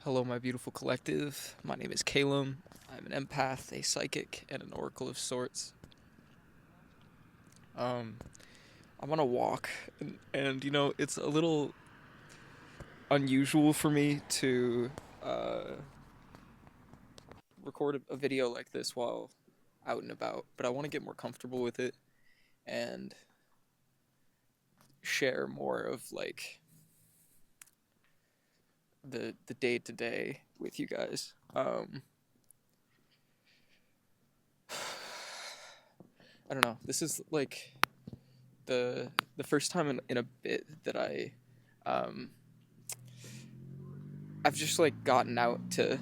Hello, my beautiful collective. My name is Calum. I'm an empath, a psychic, and an oracle of sorts. Um, I'm on a walk, and it's a little unusual for me to record a video like this while out and about, but I want to get more comfortable with it and share more of like the day to day with you guys. I don't know. This is like the first time in a bit that um I've just like gotten out to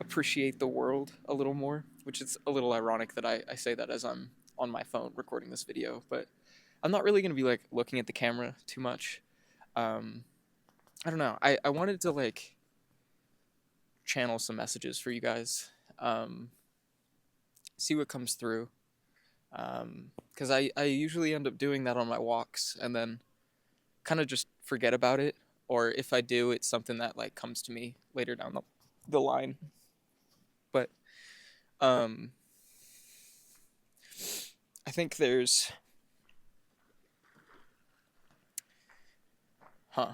appreciate the world a little more, which is a little ironic that I say that as I'm on my phone recording this video, but I'm not really gonna be like looking at the camera too much. Um I don't know. I wanted to like channel some messages for you guys. Um See what comes through. Because I usually end up doing that on my walks and then kind of just forget about it. Or if I do, it's something that like comes to me later down the line. But um, I think there's, huh?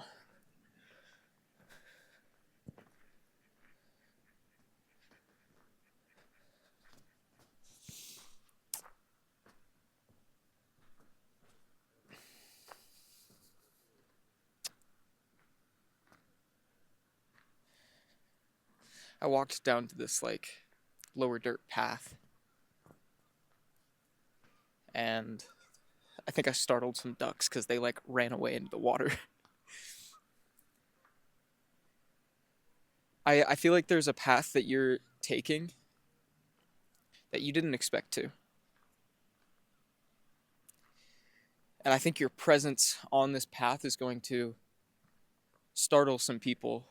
I walked down to this like lower dirt path, and I think I startled some ducks because they like ran away into the water. I feel like there's a path that you're taking that you didn't expect to. And I think your presence on this path is going to startle some people,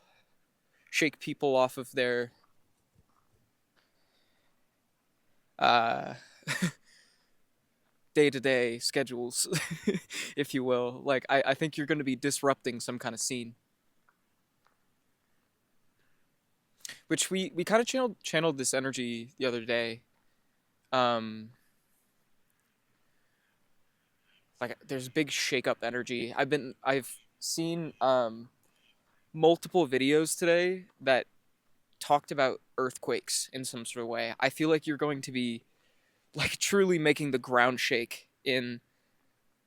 shake people off of their uh, day-to-day schedules, if you will. Like, I think you're going to be disrupting some kind of scene, which we kind of channeled this energy the other day. Um, like, there's big shake-up energy. I've seen multiple videos today that talked about earthquakes in some sort of way. I feel like you're going to be like truly making the ground shake in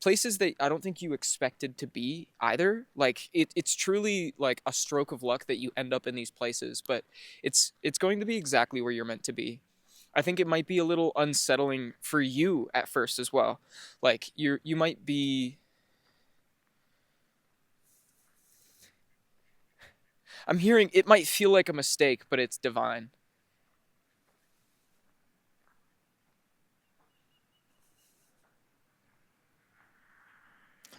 places that I don't think you expected to be either. Like it's truly like a stroke of luck that you end up in these places, but it's going to be exactly where you're meant to be. I think it might be a little unsettling for you at first as well. Like you might be. I'm hearing it might feel like a mistake, but it's divine.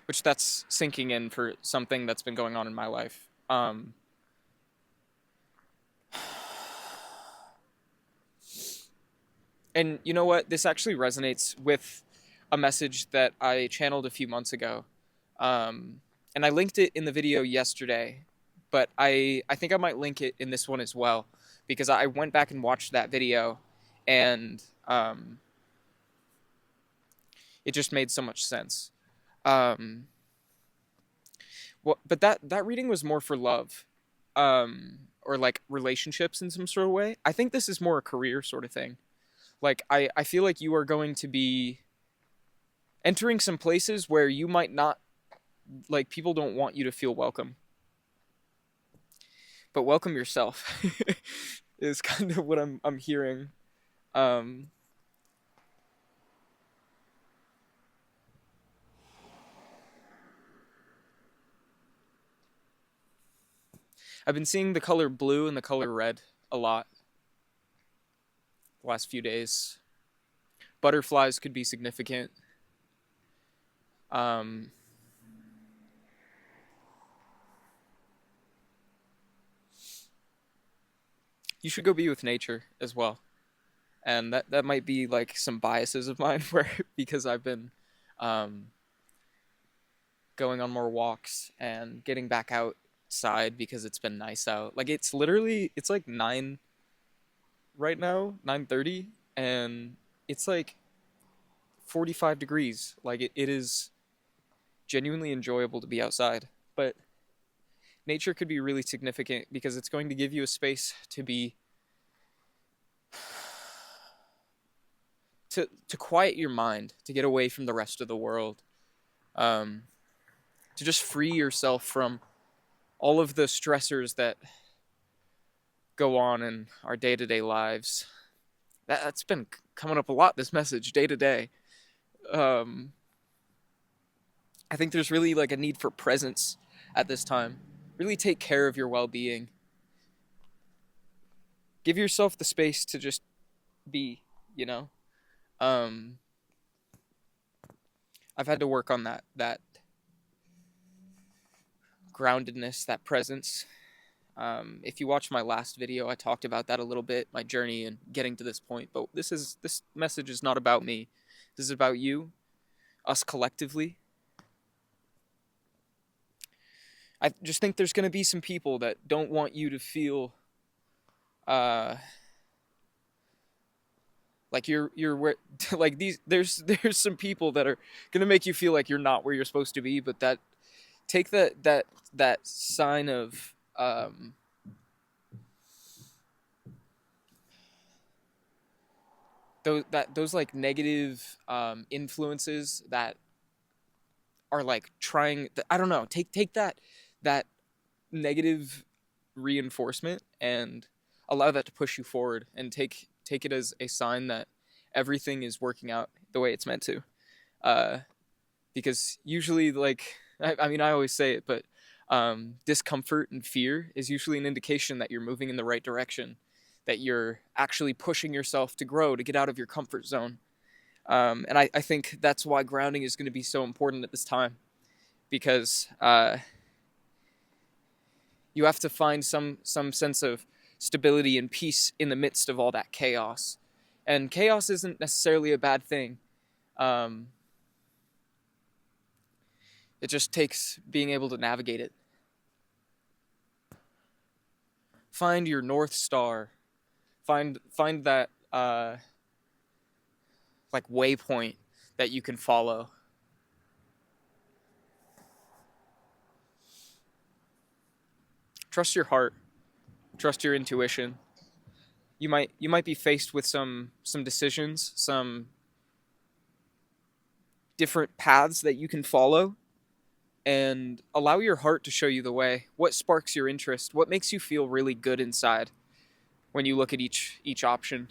Which that's sinking in for something that's been going on in my life. And you know what? This actually resonates with a message that I channeled a few months ago. And I linked it in the video yesterday, but I think I might link it in this one as well because I went back and watched that video and it just made so much sense. Um, but that reading was more for love, or like relationships in some sort of way. I think this is more a career sort of thing. Like I feel like you are going to be entering some places where you might not like people don't want you to feel welcome. But welcome yourself is kind of what I'm hearing. Um I've been seeing the color blue and the color red a lot the last few days. Butterflies could be significant. Um you should go be with nature as well. And that might be like some biases of mine where because I've been um going on more walks and getting back out outside because it's been nice out. Like it's literally it's like 9 right now, 9:30, and it's like 45 degrees. Like it is genuinely enjoyable to be outside. But nature could be really significant because it's going to give you a space to be to quiet your mind, to get away from the rest of the world, um, to just free yourself from all of the stressors that go on in our day to day lives. That's been coming up a lot. This message, day to day. Um, I think there's really like a need for presence at this time. Really take care of your well being. Give yourself the space to just be. You know. Um, I've had to work on that groundedness, that presence. If you watch my last video, I talked about that a little bit, my journey and getting to this point. But this message is not about me. This is about you, us collectively. I just think there's gonna be some people that don't want you to feel uh, like you're where like these. There's some people that are gonna make you feel like you're not where you're supposed to be. But that take that sign of those like negative influences that are like trying. I don't know. Take that negative reinforcement and allow that to push you forward, and take it as a sign that everything is working out the way it's meant to. Uh, because usually, like I mean, I always say it, but discomfort and fear is usually an indication that you're moving in the right direction, that you're actually pushing yourself to grow, to get out of your comfort zone. And I think that's why grounding is going to be so important at this time, because you have to find some sense of stability and peace in the midst of all that chaos. And chaos isn't necessarily a bad thing. Um, it just takes being able to navigate it. Find your North Star. Find that like waypoint that you can follow. Trust your heart. Trust your intuition. You might be faced with some decisions, some different paths that you can follow, and allow your heart to show you the way. What sparks your interest? What makes you feel really good inside when you look at each option?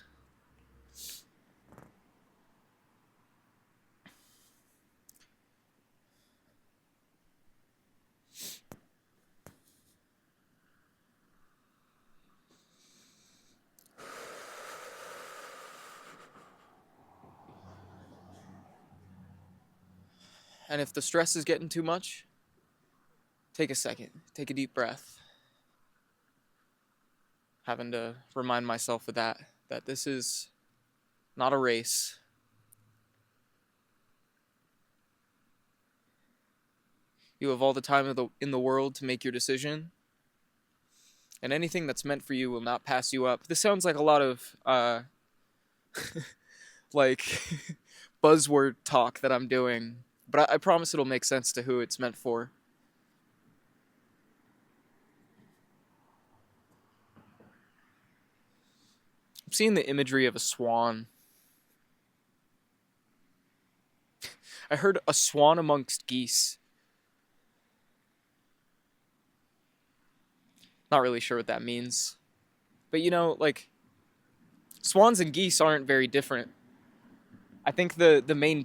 And if the stress is getting too much, take a second, take a deep breath. Having to remind myself of that this is not a race. You have all the time in the world to make your decision, and anything that's meant for you will not pass you up. This sounds like a lot of like buzzword talk that I'm doing, but I promise it'll make sense to who it's meant for. I'm seeing the imagery of a swan. I heard a swan amongst geese. Not really sure what that means. But like swans and geese aren't very different. I think the main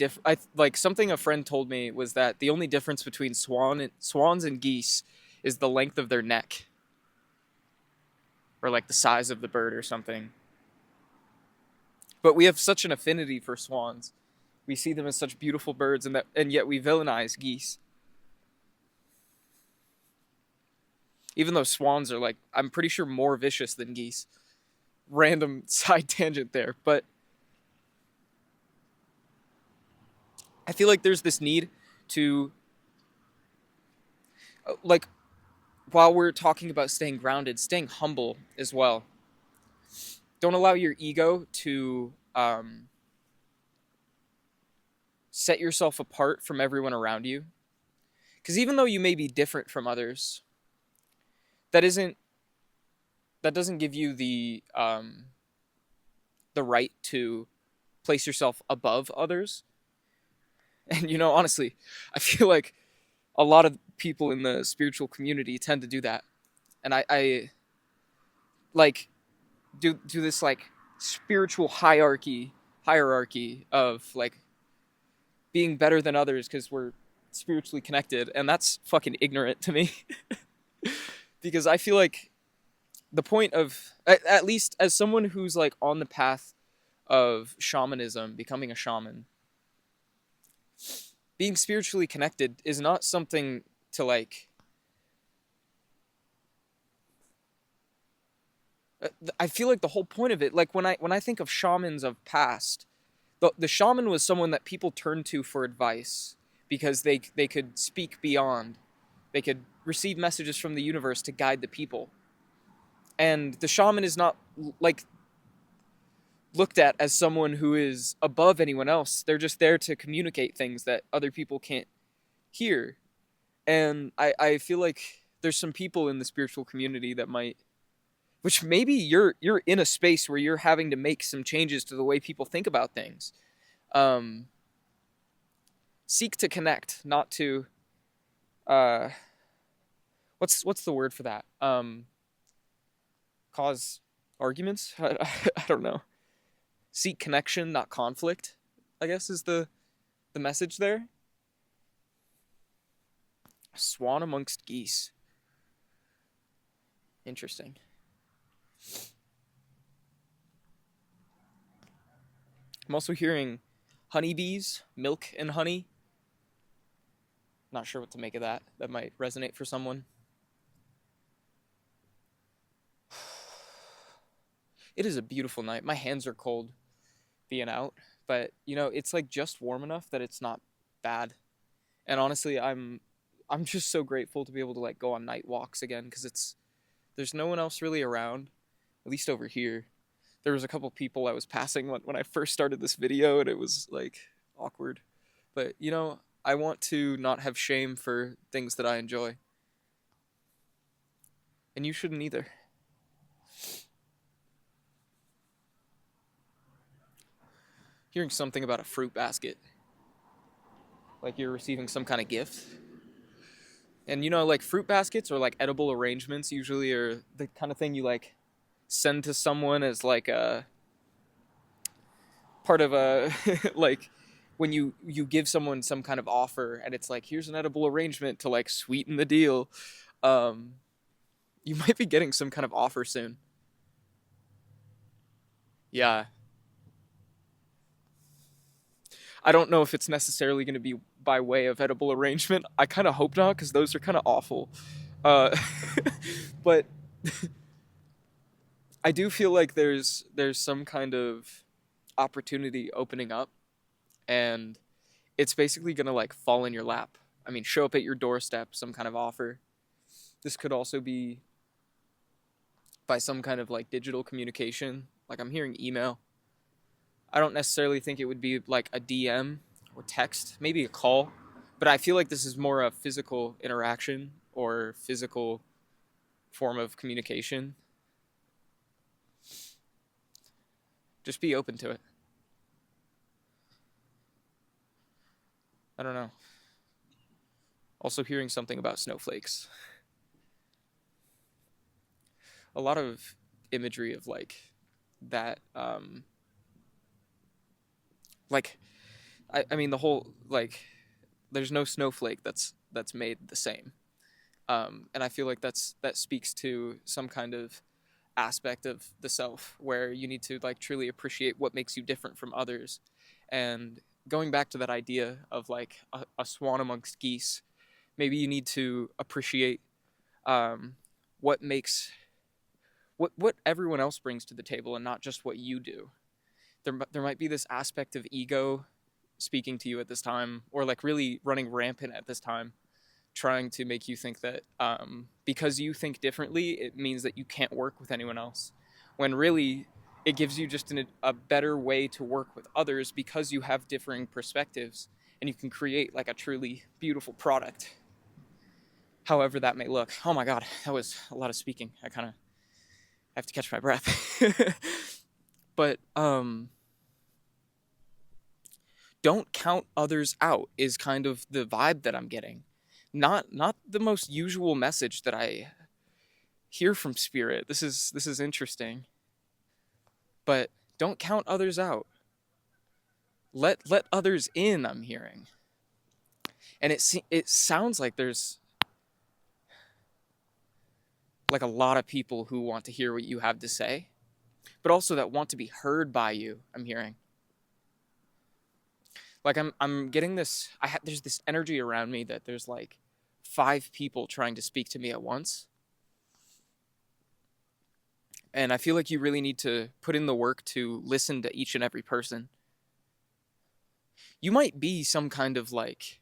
like something a friend told me was that the only difference between swans and geese is the length of their neck, or like the size of the bird or something. But we have such an affinity for swans. We see them as such beautiful birds, and yet we villainize geese. Even though swans are like, I'm pretty sure, more vicious than geese. Random side tangent there, but I feel like there's this need to like while we're talking about staying grounded, staying humble as well. Don't allow your ego to set yourself apart from everyone around you. Because even though you may be different from others, that isn't that doesn't give you the right to place yourself above others. And honestly, I feel like a lot of people in the spiritual community tend to do that. And I like do this like spiritual hierarchy of like being better than others because we're spiritually connected, and that's fucking ignorant to me. Because I feel like the point of, at least as someone who's like on the path of shamanism, becoming a shaman, being spiritually connected is not something to like. I feel like the whole point of it, like when I think of shamans of past, the shaman was someone that people turned to for advice because they could speak beyond, they could receive messages from the universe to guide the people. And the shaman is not like looked at as someone who is above anyone else. They're just there to communicate things that other people can't hear. And I feel like there's some people in the spiritual community that might, which maybe you're in a space where you're having to make some changes to the way people think about things. Um, Seek to connect, not to what's the word for that? Cause arguments? I don't know. Seek connection, not conflict, I guess is the message there. Swan amongst geese. Interesting. I'm also hearing honeybees, milk and honey. Not sure what to make of that. That might resonate for someone. It is a beautiful night. My hands are cold being out, but it's like just warm enough that it's not bad. And honestly, I'm just so grateful to be able to like go on night walks again, because there's no one else really around, at least over here. There was a couple people I was passing when I first started this video, and it was like awkward. But I want to not have shame for things that I enjoy. And you shouldn't either. Hearing something about a fruit basket, like you're receiving some kind of gift. And like fruit baskets or like edible arrangements usually are the kind of thing you like send to someone as like a part of a like when you give someone some kind of offer, and it's like, here's an edible arrangement to like sweeten the deal. um you might be getting some kind of offer soon. Yeah, I don't know if it's necessarily going to be by way of edible arrangement. I kind of hope not, because those are kind of awful. uh but I do feel like there's some kind of opportunity opening up, and it's basically gonna like fall in your lap. I mean, show up at your doorstep, some kind of offer. This could also be by some kind of like digital communication. Like I'm hearing email. I don't necessarily think it would be like a DM or text, maybe a call, but I feel like this is more a physical interaction or physical form of communication. Just be open to it. I don't know. Also hearing something about snowflakes. A lot of imagery of like that like I mean the whole like there's no snowflake that's made the same. And I feel like that speaks to some kind of aspect of the self where you need to like truly appreciate what makes you different from others. And going back to that idea of like a swan amongst geese, maybe you need to appreciate um, what makes what everyone else brings to the table, and not just what you do. There might be this aspect of ego speaking to you at this time, or like really running rampant at this time, trying to make you think that because you think differently, it means that you can't work with anyone else. When really, it gives you just a better way to work with others because you have differing perspectives and you can create like a truly beautiful product, however that may look. Oh my God, that was a lot of speaking. I kind of have to catch my breath. But don't count others out is kind of the vibe that I'm getting. Not the most usual message that I hear from spirit. This is interesting. But don't count others out. Let others in, I'm hearing. And it sounds like there's like a lot of people who want to hear what you have to say, but also that want to be heard by you, I'm hearing. Like I'm getting this there's this energy around me that there's like 5 people trying to speak to me at once. And I feel like you really need to put in the work to listen to each and every person. You might be some kind of like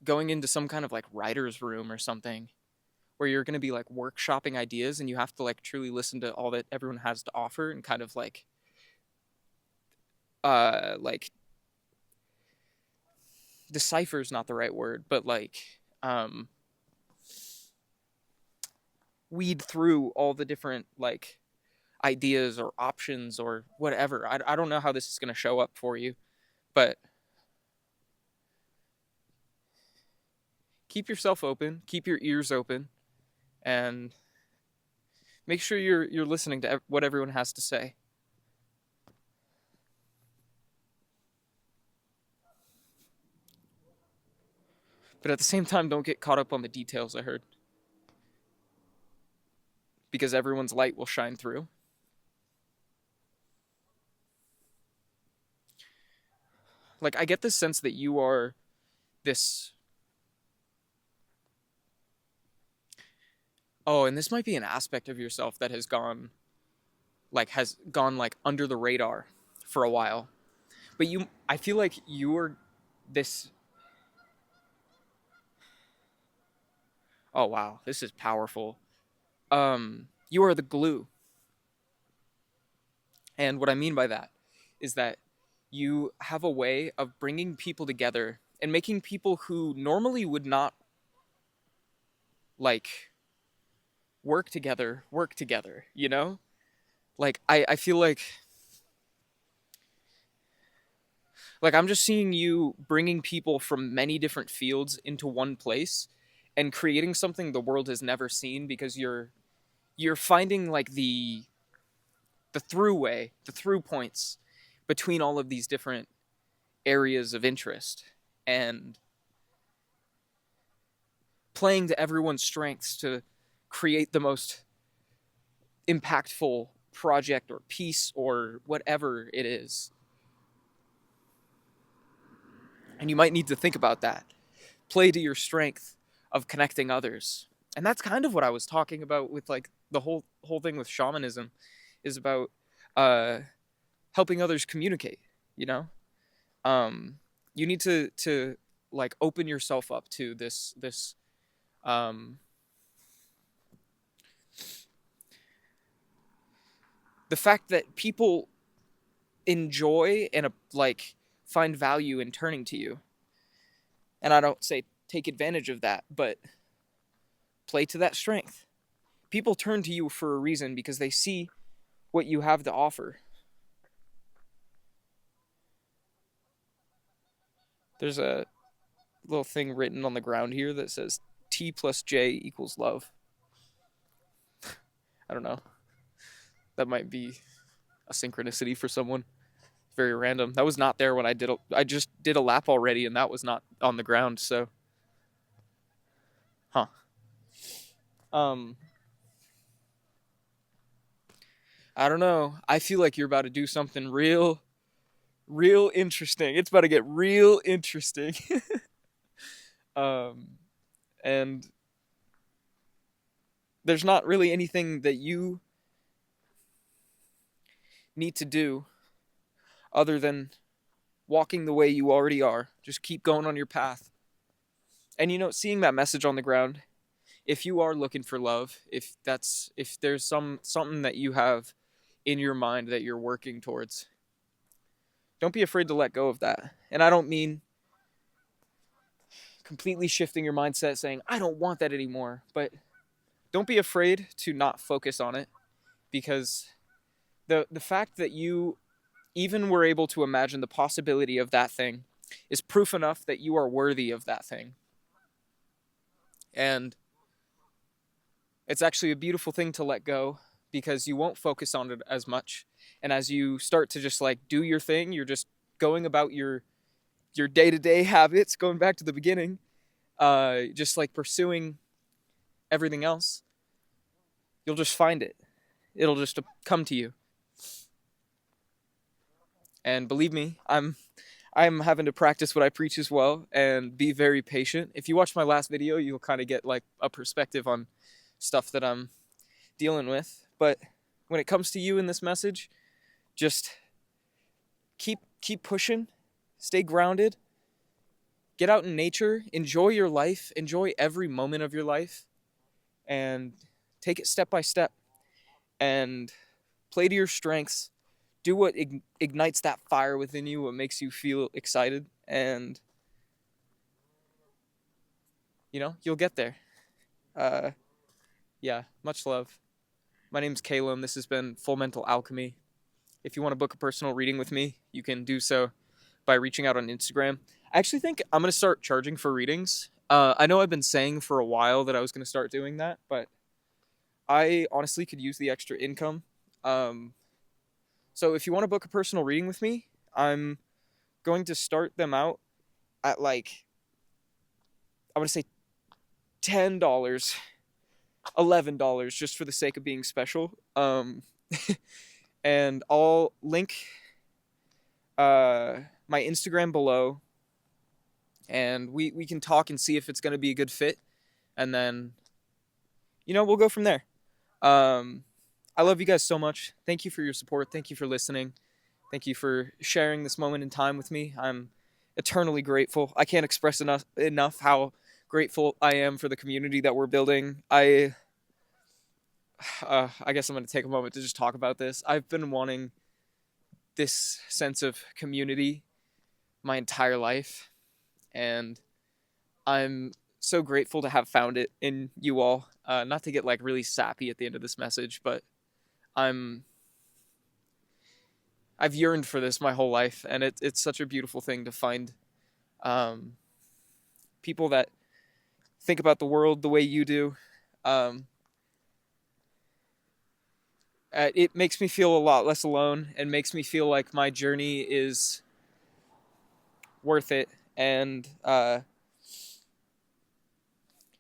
going into some kind of like writer's room or something where you're going to be like workshopping ideas and you have to like truly listen to all that everyone has to offer and kind of like decipher is not the right word, but like weed through all the different like ideas or options or whatever. I don't know how this is going to show up for you, but keep yourself open, keep your ears open, and make sure you're listening to what everyone has to say. But at the same time, don't get caught up on the details, I heard. Because everyone's light will shine through. Like, I get this sense that you are this. Oh, and this might be an aspect of yourself that has gone like under the radar for a while. But I feel like you're this. Oh wow, this is powerful. You are the glue. And what I mean by that is that you have a way of bringing people together and making people who normally would not like work together, you know? Like I feel like I'm just seeing you bringing people from many different fields into one place and creating something the world has never seen because you're finding like the throughway, the through points between all of these different areas of interest and playing to everyone's strengths to create the most impactful project or piece or whatever it is. And you might need to think about that. Play to your strength of connecting others. And that's kind of what I was talking about with like the whole thing with shamanism is about uh helping others communicate, you know? You need to like open yourself up to this um the fact that people enjoy and like find value in turning to you. And I don't say take advantage of that, but play to that strength. People turn to you for a reason because they see what you have to offer. There's a little thing written on the ground here that says T plus J equals love. I don't know. That might be a synchronicity for someone. Very random. That was not there when I just did a lap already and that was not on the ground, so huh. Um I don't know. I feel like you're about to do something real interesting. It's about to get real interesting. um and there's not really anything that you need to do other than walking the way you already are. Just keep going on your path And seeing that message on the ground, if you are looking for love, if there's something that you have in your mind that you're working towards, don't be afraid to let go of that. And I don't mean completely shifting your mindset saying, I don't want that anymore, but don't be afraid to not focus on it, because the fact that you even were able to imagine the possibility of that thing is proof enough that you are worthy of that thing. And it's actually a beautiful thing to let go, because you won't focus on it as much. And as you start to just like do your thing, you're just going about your day-to-day habits, going back to the beginning, just like pursuing everything else, you'll just find it. It'll just come to you. And believe me, I'm having to practice what I preach as well and be very patient. If you watch my last video, you'll kind of get like a perspective on stuff that I'm dealing with. But when it comes to you in this message, just keep pushing, stay grounded, get out in nature, enjoy your life, enjoy every moment of your life, and take it step by step, and play to your strengths. Do what ignites that fire within you, what makes you feel excited, and you'll get there. Yeah, much love. My name's Caleb. This has been Full Mental Alchemy. If you want to book a personal reading with me, you can do so by reaching out on Instagram. I actually think I'm going to start charging for readings. I know I've been saying for a while that I was going to start doing that, but I honestly could use the extra income. So if you want to book a personal reading with me, I'm going to start them out at like, I want to say $10, $11, just for the sake of being special. And I'll link my Instagram below, and we can talk and see if it's going to be a good fit, and then we'll go from there. I love you guys so much. Thank you for your support. Thank you for listening. Thank you for sharing this moment in time with me. I'm eternally grateful. I can't express enough how grateful I am for the community that we're building. I guess I'm going to take a moment to just talk about this. I've been wanting this sense of community my entire life, and I'm so grateful to have found it in you all. Not to get like really sappy at the end of this message, but I've yearned for this my whole life, and it's such a beautiful thing to find people that think about the world the way you do. It makes me feel a lot less alone, and makes me feel like my journey is worth it. And I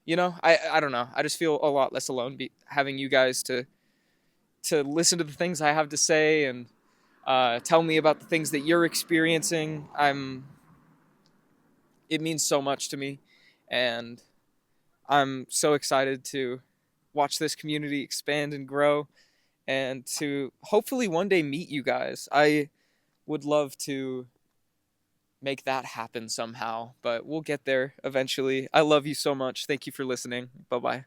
don't know. I just feel a lot less alone having you guys to listen to the things I have to say, and tell me about the things that you're experiencing. It means so much to me, and I'm so excited to watch this community expand and grow, and to hopefully one day meet you guys. I would love to make that happen somehow, but we'll get there eventually. I love you so much. Thank you for listening. Bye-bye.